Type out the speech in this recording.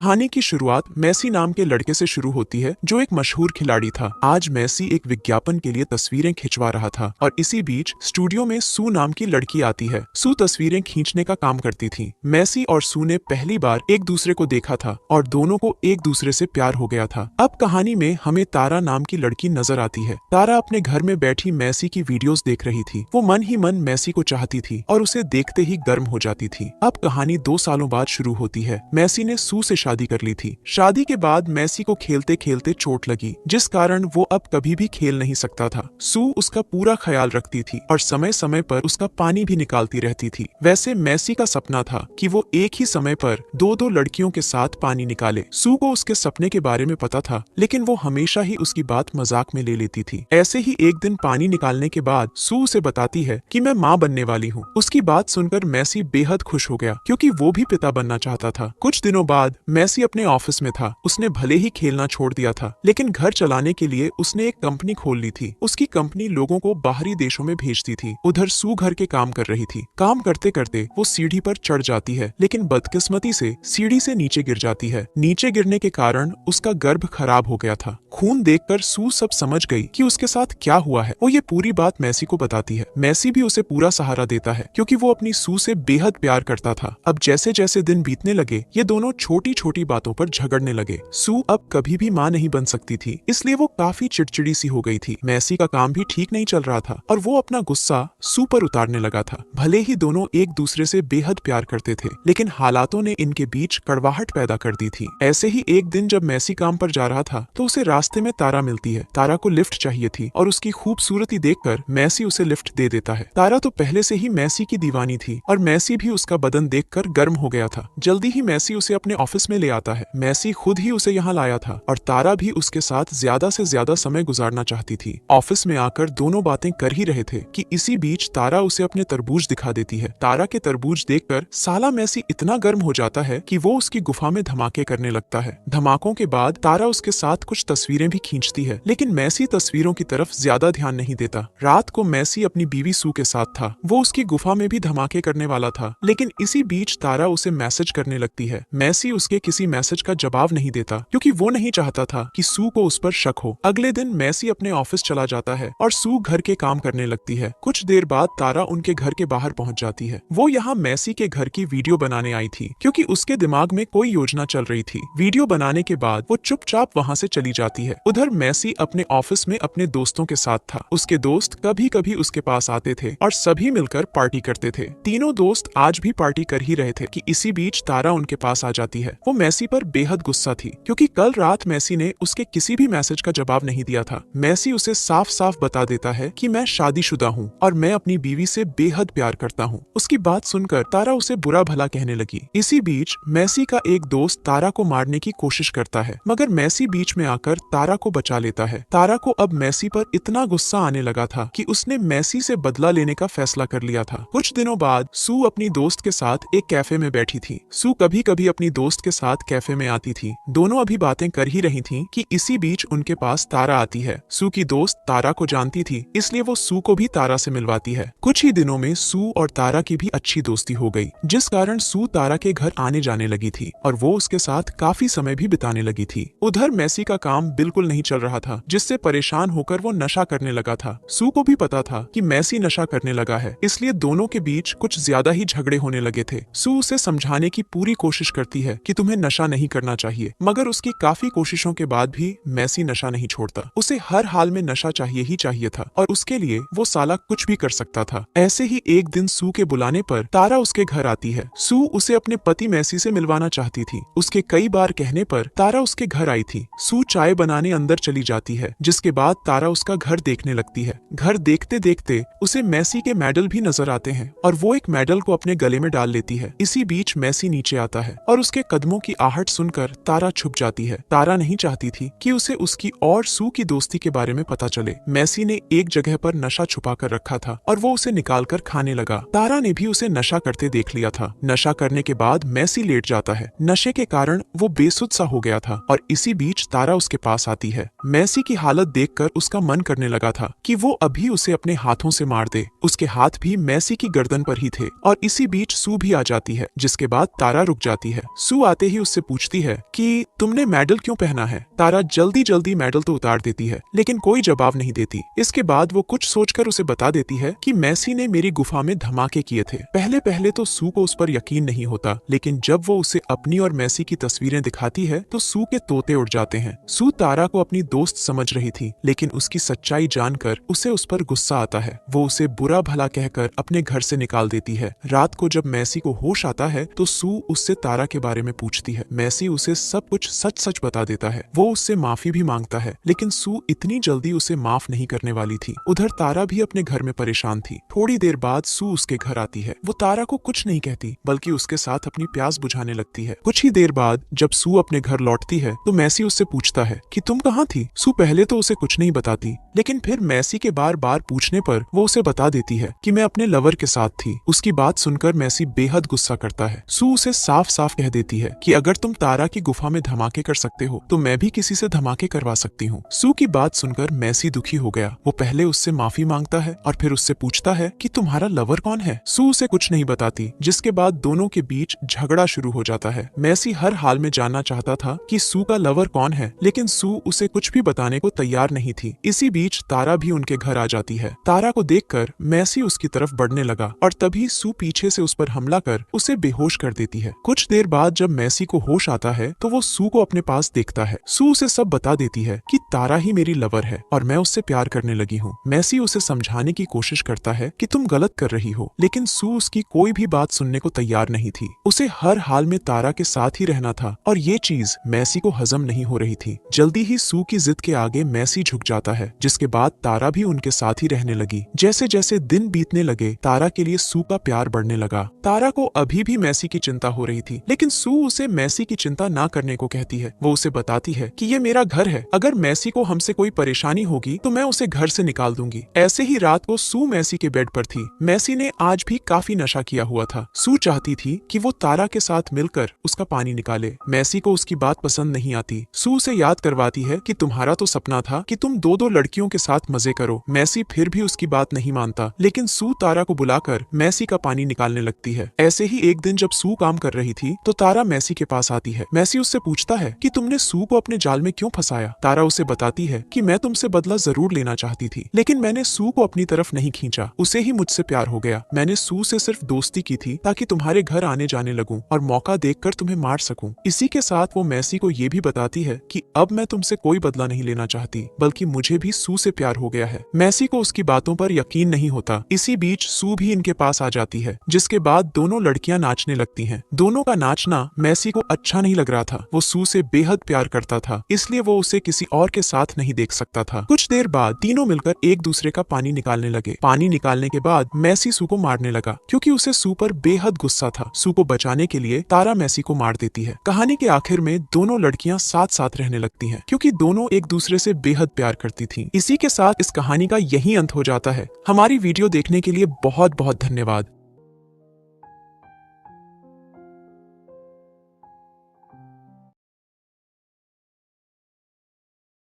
कहानी की शुरुआत मैसी नाम के लड़के से शुरू होती है जो एक मशहूर खिलाड़ी था। आज मैसी एक विज्ञापन के लिए तस्वीरें खिंचवा रहा था और इसी बीच स्टूडियो में सू नाम की लड़की आती है। सू तस्वीरें खींचने का काम करती थी। मैसी और सू ने पहली बार एक दूसरे को देखा था और दोनों को एक दूसरे से प्यार हो गया था। अब कहानी में हमें तारा नाम की लड़की नजर आती है। तारा अपने घर में बैठी मैसी की वीडियोस देख रही थी। वो मन ही मन मैसी को चाहती थी और उसे देखते ही गर्म हो जाती थी। अब कहानी 2 सालों बाद शुरू होती है। मैसी ने सू से शादी कर ली थी। शादी के बाद मैसी को खेलते खेलते चोट लगी, जिस कारण वो अब कभी भी खेल नहीं सकता था। सू उसका पूरा ख्याल रखती थी और समय समय पर उसका पानी भी निकालती रहती थी। वैसे मैसी का सपना था कि वो एक ही समय पर 2-2 लड़कियों के साथ पानी निकाले। सू को उसके सपने के बारे में पता था, लेकिन वो हमेशा ही उसकी बात मजाक में ले लेती थी। ऐसे ही एक दिन पानी निकालने के बाद सू उसे बताती है कि मैं माँ बनने वाली हूँ। उसकी बात सुनकर मैसी बेहद खुश हो गया, क्योंकि वो भी पिता बनना चाहता था। कुछ दिनों बाद मैसी अपने ऑफिस में था। उसने भले ही खेलना छोड़ दिया था, लेकिन घर चलाने के लिए उसने एक कंपनी खोल ली थी। उसकी कंपनी लोगों को बाहरी देशों में भेजती थी। उधर सू घर के काम कर रही थी। काम करते करते वो सीढ़ी पर चढ़ जाती है, लेकिन बदकिस्मती से सीढ़ी से नीचे गिर जाती है। नीचे गिरने के कारण उसका गर्भ खराब हो गया था। खून देखकर सू सब समझ गई कि उसके साथ क्या हुआ है। वो ये पूरी बात मैसी को बताती है। मैसी भी उसे पूरा सहारा देता है, क्योंकि वो अपनी सू से बेहद प्यार करता था। अब जैसे जैसे दिन बीतने लगे, ये दोनों छोटी छोटी बातों पर झगड़ने लगे। सू अब कभी भी माँ नहीं बन सकती थी, इसलिए वो काफी चिड़चिड़ी सी हो गई थी। मैसी का काम भी ठीक नहीं चल रहा था और वो अपना गुस्सा सू पर उतारने लगा था। भले ही दोनों एक दूसरे से बेहद प्यार करते थे, लेकिन हालातों ने इनके बीच कड़वाहट पैदा कर दी थी। ऐसे ही एक दिन जब मैसी काम पर जा रहा था, तो उसे रास्ते में तारा मिलती है। तारा को लिफ्ट चाहिए थी और उसकी खूबसूरती देखकर मैसी उसे लिफ्ट दे देता है। तारा तो पहले से ही मैसी की दीवानी थी और मैसी भी उसका बदन देखकर गर्म हो गया था। जल्दी ही मैसी उसे अपने ऑफिस में ले आता है। मैसी खुद ही उसे यहाँ लाया था और तारा भी उसके साथ ज्यादा से ज्यादा समय गुजारना चाहती थी। ऑफिस में आकर दोनों बातें कर ही रहे थे कि इसी बीच तारा उसे अपने तरबूज दिखा देती है। तारा के तरबूज देखकर साला मैसी इतना गर्म हो जाता है कि वो उसकी गुफा में धमाके करने लगता है। धमाकों के बाद तारा उसके साथ कुछ तस्वीरें भी खींचती है, लेकिन मैसी तस्वीरों की तरफ ज्यादा ध्यान नहीं देता। रात को मैसी अपनी बीवी सू के साथ था। वो उसकी गुफा में भी धमाके करने वाला था, लेकिन इसी बीच तारा उसे मैसेज करने लगती है। मैसी उसके किसी मैसेज का जवाब नहीं देता, क्योंकि वो नहीं चाहता था कि सू को उस पर शक हो। अगले दिन मैसी अपने ऑफिस चला जाता है और सू घर के काम करने लगती है। कुछ देर बाद तारा उनके घर के बाहर पहुंच जाती है। वो यहाँ मैसी के घर की वीडियो बनाने आई थी, क्योंकि उसके दिमाग में कोई योजना चल रही थी। वीडियो बनाने के बाद वो चुपचाप वहाँ से चली जाती है। उधर मैसी अपने ऑफिस में अपने दोस्तों के साथ था। उसके दोस्त कभी कभी उसके पास आते थे और सभी मिलकर पार्टी करते थे। तीनों दोस्त आज भी पार्टी कर ही रहे थे कि इसी बीच तारा उनके पास आ जाती है। वो मैसी पर बेहद गुस्सा थी, क्योंकि कल रात मैसी ने उसके किसी भी मैसेज का जवाब नहीं दिया था। मैसी उसे साफ साफ बता देता है कि मैं शादीशुदा हूँ और मैं अपनी बीवी से बेहद प्यार करता हूँ। उसकी बात सुनकर तारा उसे बुरा भला कहने लगी। इसी बीच मैसी का एक दोस्त तारा को मारने की कोशिश करता है, मगर मैसी बीच में आकर तारा को बचा लेता है। तारा को अब मैसी पर इतना गुस्सा आने लगा था कि उसने मैसी से बदला लेने का फैसला कर लिया था। कुछ दिनों बाद सू अपनी दोस्त के साथ एक कैफे में बैठी थी। सू कभी कभी अपनी दोस्त के साथ कैफे में आती थी। दोनों अभी बातें कर ही रही थीं कि इसी बीच उनके पास तारा आती है। सू की दोस्त तारा को जानती थी, इसलिए वो सू को भी तारा से मिलवाती है। कुछ ही दिनों में सू और तारा की भी अच्छी दोस्ती हो गई, जिस कारण सू तारा के घर आने जाने लगी थी और वो उसके साथ काफी समय भी बिताने लगी थी। उधर मैसी का काम बिल्कुल नहीं चल रहा था, जिससे परेशान होकर वो नशा करने लगा था। सू को भी पता था कि मैसी नशा करने लगा है, इसलिए दोनों के बीच कुछ ज्यादा ही झगड़े होने लगे थे। सू उसे समझाने की पूरी कोशिश करती है कि तुम्हें नशा नहीं करना चाहिए, मगर उसकी काफी कोशिशों के बाद भी मैसी नशा नहीं छोड़ता। उसे हर हाल में नशा चाहिए ही चाहिए था और उसके लिए वो साला कुछ भी कर सकता था। ऐसे ही एक दिन सू के बुलाने पर तारा उसके घर आती है। सू उसे अपने पति मैसी से मिलवाना चाहती थी। उसके कई बार कहने पर तारा उसके घर आई थी। सू चाय बनाने अंदर चली जाती है, जिसके बाद तारा उसका घर देखने लगती है। घर देखते देखते उसे मैसी के मेडल भी नजर आते हैं और वो एक मेडल को अपने गले में डाल लेती है। इसी बीच मैसी नीचे आता है और उसके कदमों की आहट सुनकर तारा छुप जाती है। तारा नहीं चाहती थी कि उसे उसकी और सू की दोस्ती के बारे में पता चले। मैसी ने एक जगह पर नशा छुपा कर रखा था और वो उसे निकाल कर खाने लगा। तारा ने भी उसे नशा करते देख लिया था। नशा करने के बाद मैसी लेट जाता है। नशे के कारण वो बेसुध सा हो गया था और इसी बीच तारा उसके पास आती है। मैसी की हालत देखकर उसका मन करने लगा था कि वो अभी उसे अपने हाथों से मार दे। उसके हाथ भी मैसी की गर्दन पर ही थे और इसी बीच सू भी आ जाती है, जिसके बाद तारा रुक जाती है। सू आते ही उससे पूछती है कि तुमने मेडल क्यों पहना है। तारा जल्दी जल्दी मेडल तो उतार देती है लेकिन कोई जवाब नहीं देती। इसके बाद वो कुछ सोचकर उसे बता देती है कि मैसी ने मेरी गुफा में धमाके किए थे। पहले पहले तो सू को उस पर यकीन नहीं होता, लेकिन जब वो उसे अपनी और मैसी की तस्वीरें दिखाती है तो सू के तोते उड़ जाते हैं। सू तारा को अपनी दोस्त समझ रही थी, लेकिन उसकी सच्चाई जानकर उसे उस पर गुस्सा आता है। वो उसे बुरा भला कहकर अपने घर से निकाल देती है। रात को जब मैसी को होश आता है तो सू उससे तारा के बारे में पूछती है। मैसी उसे सब कुछ सच सच बता देता है। वो उससे माफी भी मांगता है, लेकिन सू इतनी जल्दी उसे माफ नहीं करने वाली थी। उधर तारा भी अपने घर में परेशान थी। थोड़ी देर बाद सू उसके घर आती है। वो तारा को कुछ नहीं कहती, बल्कि उसके साथ अपनी प्यास बुझाने लगती है। कुछ ही देर बाद जब सू अपने घर लौटती है तो मैसी उससे पूछता है कि तुम कहाँ थी। सू पहले तो उसे कुछ नहीं बताती, लेकिन फिर मैसी के बार बार पूछने पर वो उसे बता देती है कि मैं अपने लवर के साथ थी। उसकी बात सुनकर मैसी बेहद गुस्सा करता है। सू उसे साफ साफ कह देती है कि अगर तुम तारा की गुफा में धमाके कर सकते हो तो मैं भी किसी से धमाके करवा सकती हूँ। सू की बात सुनकर मैसी दुखी हो गया। वो पहले उससे माफी मांगता है और फिर उससे पूछता है कि तुम्हारा लवर कौन है। सू उसे कुछ नहीं बताती, जिसके बाद दोनों के बीच झगड़ा शुरू हो जाता है। मैसी हर हाल में जानना चाहता था कि सू का लवर कौन है, लेकिन सू उसे कुछ भी बताने को तैयार नहीं थी। इसी बीच तारा भी उनके घर आ जाती है। तारा को देखकर मैसी उसकी तरफ बढ़ने लगा और तभी सू पीछे से उस पर हमला कर उसे बेहोश कर देती है। कुछ देर बाद जब मैसी को होश आता है तो वो सू को अपने पास देखता है। सू उसे सब बता देती है कि तारा ही मेरी लवर है और मैं उससे प्यार करने लगी हूँ। मैसी उसे समझाने की कोशिश करता है कि तुम गलत कर रही हो, लेकिन सू उसकी कोई भी बात सुनने को तैयार नहीं थी। उसे हर हाल में तारा के साथ ही रहना था और ये चीज मैसी को हजम नहीं हो रही थी। जल्दी ही सू की जिद के आगे मैसी झुक जाता है, जिसके बाद तारा भी उनके साथ ही रहने लगी। जैसे जैसे दिन बीतने लगे तारा के लिए सू का प्यार बढ़ने लगा। तारा को अभी भी मैसी की चिंता हो रही थी, लेकिन सू उसे मैसी की चिंता ना करने को कहती है। वो उसे बताती है कि ये मेरा घर है, अगर मैसी को हमसे कोई परेशानी होगी तो मैं उसे घर से निकाल दूंगी। ऐसे ही रात को सू मैसी के बेड पर थी। मैसी ने आज भी काफी नशा किया हुआ था। सू चाहती थी कि वो तारा के साथ मिलकर उसका पानी निकाले। मैसी को उसकी बात पसंद नहीं आती। सू उसे याद करवाती है कि तुम्हारा तो सपना था कि तुम दो दो लड़कियों के साथ मजे करो। मैसी फिर भी उसकी बात नहीं मानता, लेकिन सू तारा को बुलाकर मैसी का पानी निकालने लगती है। ऐसे ही एक दिन जब सू काम कर रही थी तो तारा मैसी के पास आती है। मैसी उससे पूछता है कि तुमने सू को अपने जाल में क्यों फंसाया। तारा उसे बताती है कि मैं तुमसे बदला जरूर लेना चाहती थी, लेकिन मैंने सू को अपनी तरफ नहीं खींचा। उसे ही मुझसे प्यार हो गया। मैंने सू से सिर्फ दोस्ती की थी ताकि तुम्हारे घर आने जाने लगूं और मौका देखकर तुम्हें मार सकूं। इसी के साथ वो मैसी को ये भी बताती है कि अब मैं तुमसे कोई बदला नहीं लेना चाहती, बल्कि मुझे भी सू से प्यार हो गया है। मैसी को उसकी बातों पर यकीन नहीं होता। इसी बीच सू भी इनके पास आ जाती है, जिसके बाद दोनों लड़कियां नाचने लगती हैं। दोनों का नाचना मैसी को अच्छा नहीं लग रहा था। वो सू से बेहद प्यार करता था, इसलिए वो उसे किसी और के साथ नहीं देख सकता था। कुछ देर बाद तीनों मिलकर एक दूसरे का पानी निकालने लगे। पानी निकालने के बाद मैसी सू को मारने लगा, क्योंकि उसे सू पर बेहद गुस्सा था। सू को बचाने के लिए तारा मैसी को मार देती है। कहानी के आखिर में दोनों लड़कियां साथ साथ रहने लगती हैं, क्योंकि दोनों एक दूसरे से बेहद प्यार करती थीं। इसी के साथ इस कहानी का यही अंत हो जाता है। हमारी वीडियो देखने के लिए बहुत बहुत धन्यवाद।